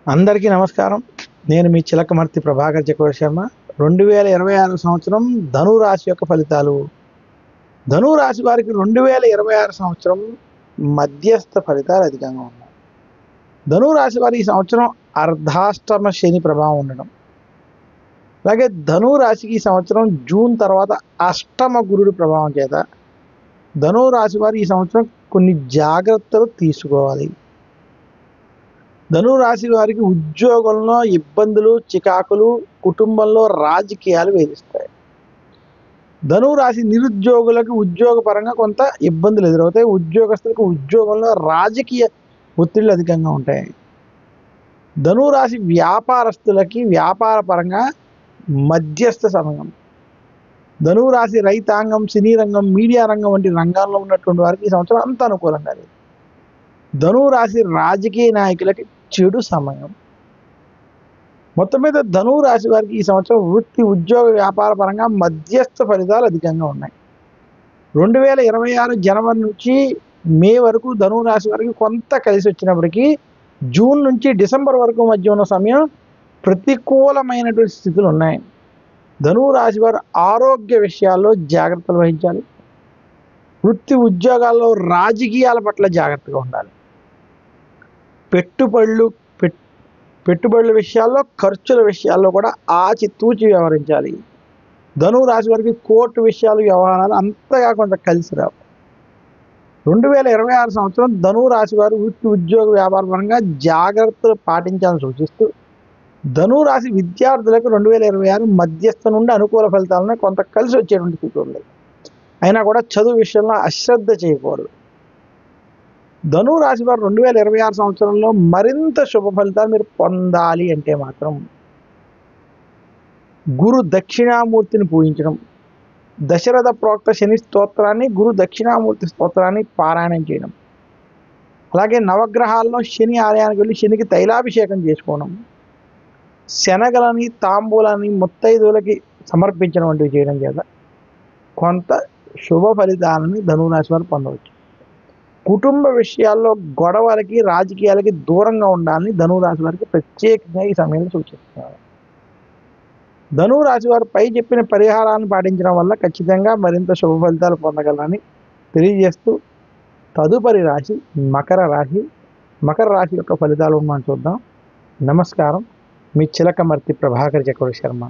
అందరికీ నమస్కారం. నేను మీ చిలకమర్తి ప్రభాకర్ చక్రవర్తి శర్మ. 2026 సంవత్సరం ధనురాశి యొక్క ఫలితాలు. ధనురాశి వారికి 2026 సంవత్సరం మధ్యస్థ ఫలితాలు అధికంగా ఉన్నాయి. ధనురాశి వారి ఈ సంవత్సరం అర్ధాష్టమ శని ప్రభావం ఉండడం, అలాగే ధనురాశికి ఈ సంవత్సరం జూన్ తర్వాత అష్టమ గురుడు ప్రభావం చేత ధనురాశి వారు ఈ సంవత్సరం కొన్ని జాగ్రత్తలు తీసుకోవాలి. ధనురాశి వారికి ఉద్యోగంలో ఇబ్బందులు, చికాకులు, కుటుంబంలో రాజకీయాలు వేధిస్తాయి. ధనురాశి నిరుద్యోగులకు ఉద్యోగపరంగా కొంత ఇబ్బందులు ఎదురవుతాయి. ఉద్యోగస్తులకు ఉద్యోగంలో రాజకీయ ఒత్తిళ్లు అధికంగా ఉంటాయి. ధనురాశి వ్యాపారస్తులకి వ్యాపార పరంగా మధ్యస్థ సమయం. ధనురాశి రైతాంగం, సినీ రంగం, మీడియా రంగం వంటి రంగాల్లో ఉన్నటువంటి వారికి ఈ సంవత్సరం అంత అనుకూలంగా లేదు. ధనురాశి రాజకీయ నాయకులకి చెడు సమయం. మొత్తం మీద ధనురాశి వారికి ఈ సంవత్సరం వృత్తి, ఉద్యోగ, వ్యాపార పరంగా మధ్యస్థ ఫలితాలు అధికంగా ఉన్నాయి. 2026 జనవరి నుంచి మే వరకు ధనురాశి వారికి కొంత కలిసి వచ్చినప్పటికీ జూన్ నుంచి డిసెంబర్ వరకు మధ్య ఉన్న సమయం ప్రతికూలమైనటువంటి స్థితులు ఉన్నాయి. ధనురాశి వారు ఆరోగ్య విషయాల్లో జాగ్రత్తలు వహించాలి. వృత్తి, ఉద్యోగాల్లో రాజకీయాల పట్ల జాగ్రత్తగా ఉండాలి. పెట్టుబడుల విషయాల్లో, ఖర్చుల విషయాల్లో కూడా ఆచితూచి వ్యవహరించాలి. ధనురాశి వారికి కోర్టు విషయాలు, వ్యవహారాలు అంతగా కొంత కలిసి రావు. 2026 సంవత్సరం ధనురాశి వారు వృత్తి, ఉద్యోగ, వ్యాపార పరంగా జాగ్రత్తలు పాటించాలని సూచిస్తూ ధనురాశి విద్యార్థులకు 2026 మధ్యస్థ నుండి అనుకూల ఫలితాలను కొంత కలిసి వచ్చేటువంటి స్థితి ఉంది. అయినా కూడా చదువు విషయంలో అశ్రద్ధ చేయకూడదు. ధనురాశి వారు 2026 సంవత్సరంలో మరింత శుభ ఫలితాలు మీరు పొందాలి అంటే మాత్రం గురు దక్షిణామూర్తిని పూజించడం, దశరథ ప్రోక్త శని స్తోత్రాన్ని, గురు దక్షిణామూర్తి స్తోత్రాన్ని పారాయణం చేయడం, అలాగే నవగ్రహాల్లో శని ఆలయానికి వెళ్ళి శనికి తైలాభిషేకం చేసుకోవడం, శనగలని, తాంబూలాన్ని ముత్తైదువులకి సమర్పించడం వంటివి చేయడం చేత కొంత శుభ ఫలితాలని ధనురాశి వారు పొందవచ్చు. కుటుంబ విషయాల్లో గొడవలకి, రాజకీయాలకి దూరంగా ఉండాలని ధనురాశి వారికి ప్రత్యేకంగా ఈ సమయంలో సూచిస్తున్నారు. ధనురాశి వారు పై చెప్పిన పరిహారాలను పాటించడం వల్ల ఖచ్చితంగా మరింత శుభ ఫలితాలు పొందగలరని తెలియజేస్తూ తదుపరి రాశి మకర రాశి. మకర రాశి యొక్క ఫలితాలు మనం చూద్దాం. నమస్కారం. మీ చిలకమర్తి ప్రభాకర్ చక్రవర్తి శర్మ.